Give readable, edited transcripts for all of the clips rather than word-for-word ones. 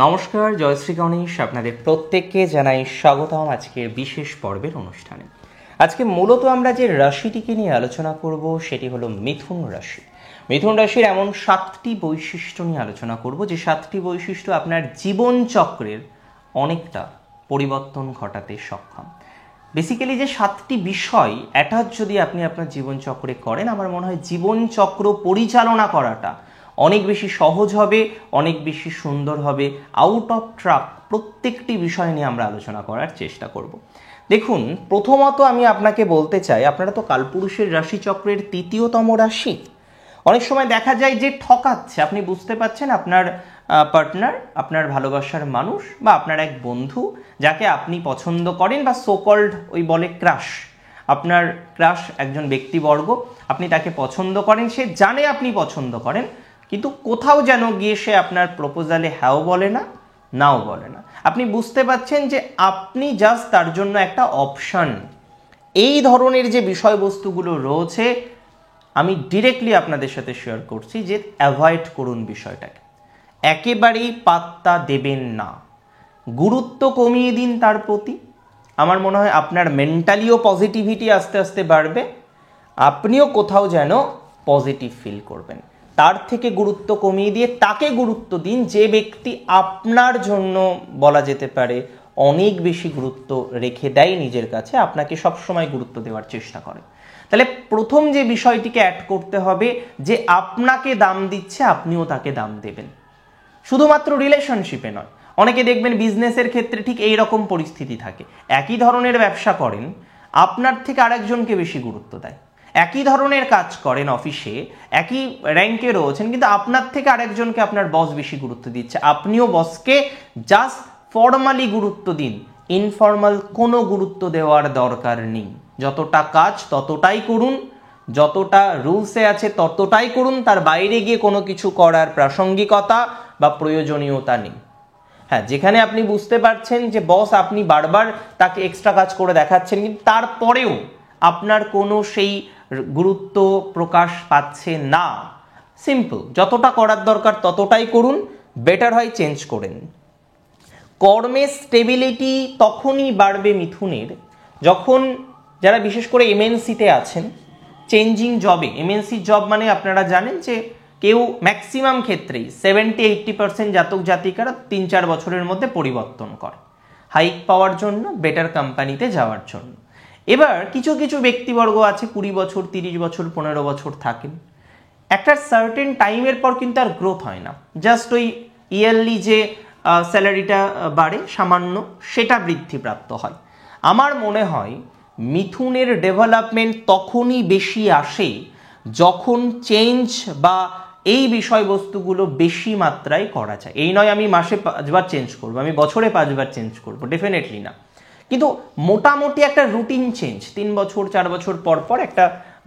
নমস্কার, জয়শ্রী গণেশ আপনাদের প্রত্যেককে জানাই স্বাগতম আজকের বিশেষ পর্বের অনুষ্ঠানে। আজকে মূলত আমরা যে রাশিটিকে নিয়ে আলোচনা করব সেটি হলো মিথুন রাশি। মিথুন রাশির এমন 7টি বৈশিষ্ট্য নিয়ে আলোচনা করব, যে 7টি বৈশিষ্ট্য আপনার জীবন চক্রের অনেকটা পরিবর্তন ঘটাতে সক্ষম। বেসিক্যালি যে 7টি বিষয় অ্যাটাচ যদি আপনি আপনার জীবনচক্রে করেন, আমার মনে হয় জীবনচক্র পরিচালনা করাটা অনেক বেশি সহজ হবে, অনেক বেশি সুন্দর হবে। আউট অফ ট্র্যাক প্রত্যেকটি বিষয় নিয়ে আমরা আলোচনা করার চেষ্টা করব। দেখুন, প্রথমত আমি আপনাকে বলতে চাই, আপনারা তো কালপুরুষের রাশিচক্রের 3য়তম রাশি। অনেক সময় দেখা যায় যে ঠকাচ্ছে, আপনি বুঝতে পারছেন আপনার পার্টনার, আপনার ভালোবাসার মানুষ বা আপনার এক বন্ধু যাকে আপনি পছন্দ করেন বা সোকল্ড ওই বলে ক্রাশ, আপনার ক্রাশ একজন ব্যক্তিবর্গ, আপনি তাকে পছন্দ করেন, সে জানে আপনি পছন্দ করেন, কিন্তু কোথাও যেন গিয়ে সে আপনার প্রপোজালে হ্যাঁও বলে না, নাও বলে না। আপনি বুঝতে পারছেন যে আপনি জাস্ট তার জন্য একটা অপশন। এই ধরনের যে বিষয়বস্তুগুলো রয়েছে, আমি ডিরেক্টলি আপনাদের সাথে শেয়ার করছি যে অ্যাভয়েড করুন বিষয়টাকে, একেবারেই পাত্তা দেবেন না, গুরুত্ব কমিয়ে দিন তার প্রতি। আমার মনে হয় আপনার মেন্টালিও পজিটিভিটি আস্তে আস্তে বাড়বে, আপনিও কোথাও যেন পজিটিভ ফিল করবেন। তার থেকে গুরুত্ব কমিয়ে দিয়ে তাকে গুরুত্ব দিন, যে ব্যক্তি আপনার জন্য বলা যেতে পারে অনেক বেশি গুরুত্ব রেখে দেয় নিজের কাছে, আপনাকে সবসময় গুরুত্ব দেওয়ার চেষ্টা করে। তাহলে প্রথম যে বিষয়টিকে অ্যাড করতে হবে, যে আপনাকে দাম দিচ্ছে আপনিও তাকে দাম দেবেন, শুধুমাত্র রিলেশনশিপে নয়। অনেকে দেখবেন বিজনেসের ক্ষেত্রে ঠিক এই রকম পরিস্থিতি থাকে, একই ধরনের ব্যবসা করেন, আপনার থেকে আরেকজনকে বেশি গুরুত্ব দেয়। একই ধরনের কাজ করেন অফিসে, একই র্যাঙ্কে রয়েছেন, কিন্তু আপনার থেকে আরেকজনকে আপনার বস বেশি গুরুত্ব দিচ্ছে। আপনিও বসকে জাস্ট ফর্মালি গুরুত্ব দিন, ইনফর্মাল কোনো গুরুত্ব দেওয়ার দরকার নেই। যতটা কাজ ততটাই করুন, যতটা রুলসে আছে ততটাই করুন, তার বাইরে গিয়ে কোনো কিছু করার প্রাসঙ্গিকতা বা প্রয়োজনীয়তা নেই। হ্যাঁ, যেখানে আপনি বুঝতে পারছেন যে বস আপনি বারবার তাকে এক্সট্রা কাজ করে দেখাচ্ছেন, কিন্তু তারপরেও আপনার কোনো সেই গুরুত্ব প্রকাশ পাচ্ছে না, সিম্পল, যতটা করার দরকার ততটাই করুন, বেটার হয় চেঞ্জ করেন। কর্মের স্টেবিলিটি তখনই বাড়বে মিথুনের, যখন যারা বিশেষ করে এমএনসিতে আছেন, চেঞ্জিং জবে, এমএনসি জব মানে আপনারা জানেন যে কেউ ম্যাক্সিমাম ক্ষেত্রেই 70-80% জাতক জাতিকারা 3-4 বছরের মধ্যে পরিবর্তন করে, হাইক পাওয়ার জন্য, বেটার কোম্পানিতে যাওয়ার জন্য। এবার কিছু কিছু ব্যক্তিবর্গ আছে 20 বছর, 30 বছর, 15 বছর থাকেন, একটা সার্টেন টাইমের পর কিন্তু আর গ্রোথ হয় না, জাস্ট ওই ইয়ারলি যে স্যালারিটা বাড়ে সামান্য, সেটা বৃদ্ধিপ্রাপ্ত হয়। আমার মনে হয় মিথুনের ডেভেলপমেন্ট তখনই বেশি আসে যখন চেঞ্জ বা এই বিষয়বস্তুগুলো বেশি মাত্রায় করা যায়। এই নয় আমি মাসে 5বার চেঞ্জ করবো, আমি বছরে 5বার চেঞ্জ করবো, ডেফিনেটলি না, কিন্তু মোটামুটি একটা রুটিন চেঞ্জ 3 বছর 4 বছর পর পর একটা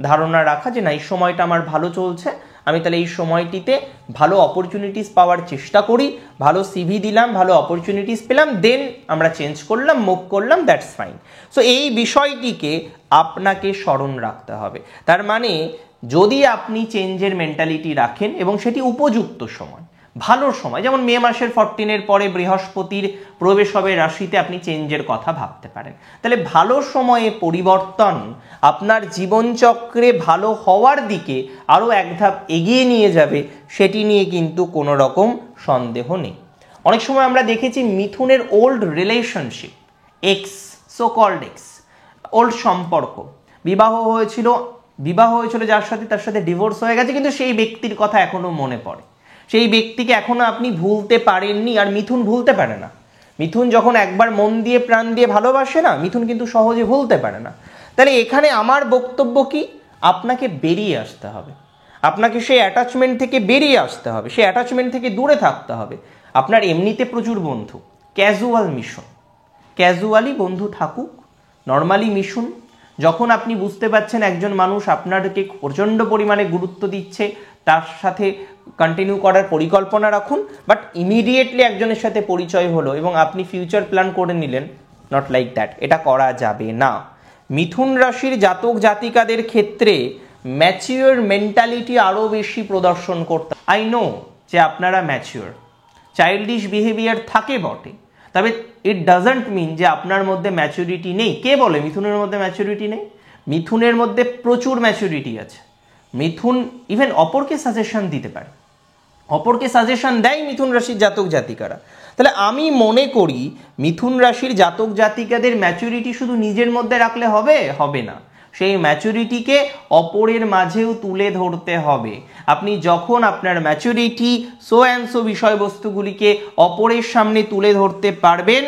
ধারণা রাখা যে না, এই সময়টা আমার ভালো চলছে, আমি তাহলে এই সময়টিতে ভালো অপরচুনিটিস পাওয়ার চেষ্টা করি, ভালো সিভি দিলাম, ভালো অপরচুনিটিস পেলাম, দেন আমরা চেঞ্জ করলাম, মুভ করলাম, দ্যাটস ফাইন। সো এই বিষয়টিকে আপনাকে স্মরণ রাখতে হবে। তার মানে যদি আপনি চেঞ্জের মেন্টালিটি রাখেন এবং সেটি উপযুক্ত সময়, ভালো সময়, যেমন মে মাসের 14-এর পরে বৃহস্পতির প্রবেশ হবে রাশিতে, আপনি চেঞ্জের কথা ভাবতে পারেন। তাহলে ভালো সময়ে পরিবর্তন আপনার জীবনচক্রে ভালো হওয়ার দিকে আরও এক ধাপ এগিয়ে নিয়ে যাবে, সেটি নিয়ে কিন্তু কোনো রকম সন্দেহ নেই। অনেক সময় আমরা দেখেছি মিথুনের old relationship, ex, so called ex, old সম্পর্ক, বিবাহ হয়েছিল যার সাথে, তার সাথে ডিভোর্স হয়ে গেছে, কিন্তু সেই ব্যক্তির কথা এখনো মনে পড়ে, সেই ব্যক্তিকে এখনো আপনি ভুলতে পারেননি। আর মিথুন ভুলতে পারে না। মিথুন যখন একবার মন দিয়ে প্রাণ দিয়ে ভালোবাসে না, মিথুন কিন্তু সহজে ভুলতে পারে না। তাহলে এখানে আমার বক্তব্য কি, আপনাকে বেরিয়ে আসতে হবে, আপনাকে সেই অ্যাটাচমেন্ট থেকে বেরিয়ে আসতে হবে, সেই অ্যাটাচমেন্ট থেকে দূরে থাকতে হবে। আপনার এমনিতে প্রচুর বন্ধু, ক্যাজুয়াল মিশন, ক্যাজুয়ালি বন্ধু থাকুক, নর্মালি মিশুন। যখন আপনি বুঝতে পারছেন একজন মানুষ আপনাকে প্রচণ্ড পরিমাণে গুরুত্ব দিচ্ছে, তার সাথে কন্টিনিউ করার পরিকল্পনা রাখুন। বাট ইমিডিয়েটলি একজনের সাথে পরিচয় হলো এবং আপনি ফিউচার প্ল্যান করে নিলেন, নট লাইক দ্যাট, এটা করা যাবে না। মিথুন রাশির জাতক জাতিকাদের ক্ষেত্রে ম্যাচিওর মেন্টালিটি আরও বেশি প্রদর্শন করতে, আই নো যে আপনারা ম্যাচিওর, চাইল্ডিশ বিহেভিয়ার থাকে বটে, তবে ইট ডাজন্ট মিন যে আপনার মধ্যে ম্যাচুরিটি নেই। কে বলে মিথুনের মধ্যে ম্যাচুরিটি নেই? মিথুনের মধ্যে প্রচুর ম্যাচুরিটি আছে। মিথুন ইভেন অপরকে সাজেশন দিতে পারে, অপরকে সাজেশন দেয় মিথুন রাশির জাতক জাতিকারা। তাহলে আমি মনে করি মিথুন রাশির জাতক জাতিকাদের ম্যাচুরিটি শুধু নিজের মধ্যে রাখলে হবে না, সেই ম্যাচুরিটিকে অপরের মাঝেও তুলে ধরতে হবে। আপনি যখন আপনার ম্যাচুরিটি সো অ্যান্ড সো বিষয়বস্তুগুলিকে অপরের সামনে তুলে ধরতে পারবেন,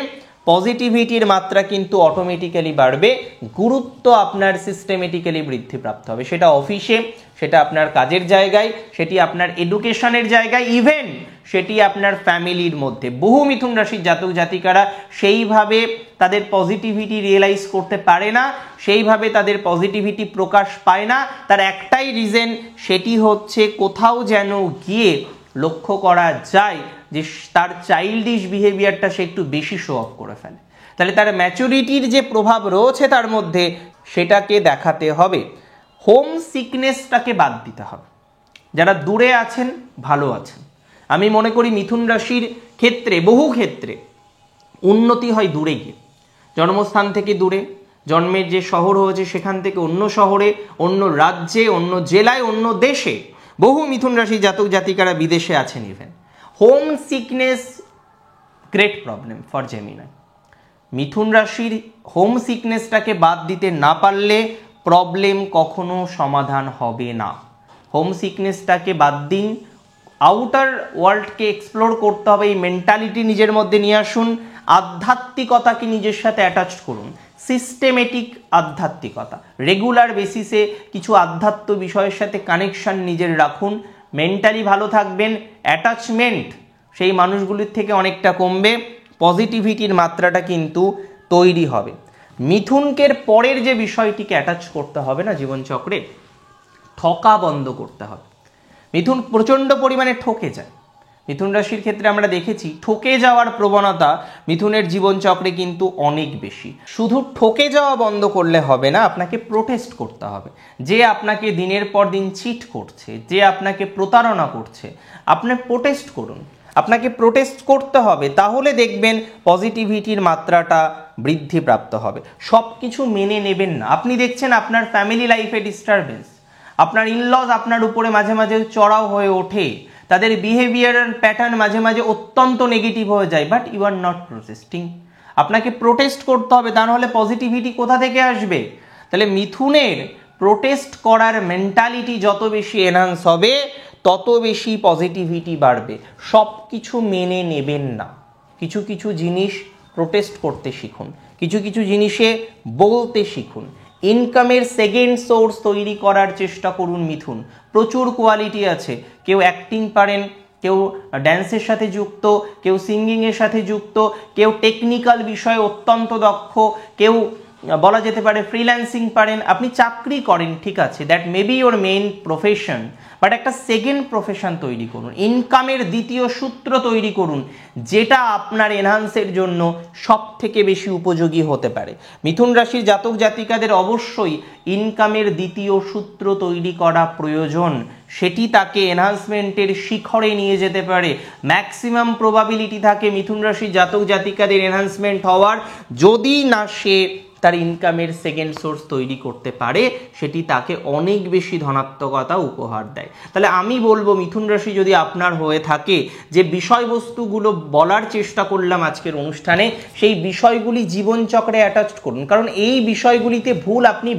পজিটিভিটির মাত্রা কিন্তু অটোমেটিক্যালি বাড়বে, গুরুত্ব আপনার সিস্টেমেটিক্যালি বৃদ্ধিপ্রাপ্ত হবে। সেটা অফিসে, সেটা আপনার কাজের জায়গায়, সেটি আপনার এডুকেশনের জায়গায়, ইভেন সেটি আপনার ফ্যামিলির মধ্যে। বহু মিথুন রাশির জাতক জাতিকারা সেইভাবে তাদের পজিটিভিটি রিয়েলাইজ করতে পারে না, সেইভাবে তাদের পজিটিভিটি প্রকাশ পায় না। তার একটাই রিজন, সেটি হচ্ছে কোথাও যেন গিয়ে লক্ষ্য করা যায় যে তার চাইল্ডিশ বিহেভিয়ারটা সে একটু বেশি শো অফ করে ফেলে। তাহলে তার ম্যাচুরিটির যে প্রভাব রয়েছে তার মধ্যে, সেটাকে দেখাতে হবে। হোম সিকনেসটাকে বাদ দিতে হবে। যারা দূরে আছেন, ভালো আছেন। আমি মনে করি মিথুন রাশির ক্ষেত্রে, বহু ক্ষেত্রে উন্নতি হয় দূরে গিয়ে, জন্মস্থান থেকে দূরে, জন্মের যে শহর হয়েছে সেখান থেকে অন্য শহরে, অন্য রাজ্যে, অন্য জেলায়, অন্য দেশে। বহু মিথুন রাশির জাতক জাতিকারা বিদেশে আছেন even. Home sickness great problem for Gemini. মিথুন রাশির হোম সিকনেসটাকে বাদ দিতে না পারলে প্রবলেম কখনো সমাধান হবে না। হোম সিকনেসটাকে বাদ দিন, আউটার ওয়ার্ল্ডকে এক্সপ্লোর করতে হবে, এই মেন্টালিটি নিজের মধ্যে নিয়ে আসুন, আধ্যাত্মিকতাকে নিজের সাথে অ্যাটাচ করুন, সিস্টেমেটিক আধ্যাত্মিকতা, রেগুলার বেসিসে কিছু আধ্যাত্ম বিষয়ের সাথে কানেকশন নিজের রাখুন, মেন্টালি ভালো থাকবেন, অ্যাটাচমেন্ট সেই মানুষগুলির থেকে অনেকটা কমবে, পজিটিভিটির মাত্রাটা কিন্তু তৈরি হবে। মিথুনকের পরের যে বিষয়টিকে অ্যাটাচ করতে হবে না জীবনচক্রে, ঠকা বন্ধ করতে হবে। মিথুন প্রচণ্ড পরিমাণে ঠকে যায়। মিথুন রাশির ক্ষেত্রে আমরা দেখেছি ঠকে যাওয়ার প্রবণতা মিথুনের জীবনচক্রে কিন্তু অনেক বেশি। শুধু ঠকে যাওয়া বন্ধ করলে হবে না, আপনাকে প্রোটেস্ট করতে হবে। যে আপনাকে দিনের পর দিন চিট করছে, যে আপনাকে প্রতারণা করছে, আপনি প্রোটেস্ট করুন। আপনাকে প্রোটেস্ট করতে হবে, তাহলে দেখবেন পজিটিভিটির মাত্রাটা বৃদ্ধিপ্রাপ্ত হবে। সব কিছু মেনে নেবেন না। আপনি দেখছেন আপনার ফ্যামিলি লাইফে ডিস্টারবেন্স, আপনার ইনলজ আপনার উপরে মাঝে মাঝে চড়াও হয়ে ওঠে, তাদের বিহেভিয়ারাল প্যাটার্ন মাঝে মাঝে অত্যন্ত নেগেটিভ হয়ে যায়, but you are not protesting. আপনাকে প্রোটেস্ট করতে হবে, তা নাহলে পজিটিভিটি কোথা থেকে আসবে? তাহলে মিথুনের প্রোটেস্ট করার মেন্টালিটি যত বেশি এনহান্স হবে, তত বেশি পজিটিভিটি বাড়বে। সব কিছু মেনে নেবেন না, কিছু কিছু জিনিস প্রোটেস্ট করতে শিখুন, কিছু কিছু জিনিসে বলতে শিখুন। ইনকামের সেকেন্ড সোর্স তৈরি করার চেষ্টা করুন মিথুন। প্রচুর কোয়ালিটি আছে, কেউ অ্যাক্টিং পারেন, কেউ ড্যান্সের সাথে যুক্ত, কেউ সিঙ্গিংয়ের সাথে যুক্ত, কেউ টেকনিক্যাল বিষয়ে অত্যন্ত দক্ষ, কেউ বলা যেতে পারে ফ্রিল্যান্সিং পারেন। আপনি চাকরি করেন, ঠিক আছে, that may be your main profession, but একটা সেকেন্ড প্রফেশন তৈরি করুন, ইনকামের দ্বিতীয় সূত্র তৈরি করুন, যেটা আপনার এনহান্সের জন্য সব থেকে বেশি উপযোগী হতে পারে। মিথুন রাশির জাতক জাতিকাদের অবশ্যই ইনকামের দ্বিতীয় সূত্র তৈরি করা প্রয়োজন, সেটি তাকে এনহান্সমেন্টের শিখরে নিয়ে যেতে পারে। ম্যাক্সিমাম প্রবাবিলিটি থাকে মিথুন রাশির জাতক জাতিকাদের এনহান্সমেন্ট হওয়ার, যদি না সে তার ইনকামের সেকেন্ড সোর্স তৈরি করতে পারে, সেটি তাকে অনেক বেশি ধনাত্মকতা উপহার দেয়। তাহলে আমি বলবো মিথুন রাশি যদি আপনার হয়ে থাকে, যে বিষয়বস্তুগুলো বলার চেষ্টা করলাম আজকের অনুষ্ঠানে, সেই বিষয়গুলি জীবনচক্রে অ্যাটাচ করুন, কারণ এই বিষয়গুলিতে ভুল আপনি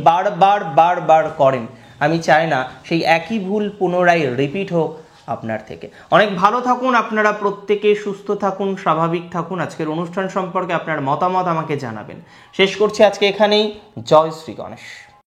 বারবার করেন। আমি চাই না সেই একই ভুল পুনরায় রিপিট হোক আপনার থেকে। অনেক ভালো থাকুন আপনারা প্রত্যেকে, সুস্থ থাকুন, স্বাভাবিক থাকুন। আজকের অনুষ্ঠান সম্পর্কে আপনার মতামত আমাকে জানাবেন। শেষ করছি আজকে এখানেই। জয় শ্রী গণেশ।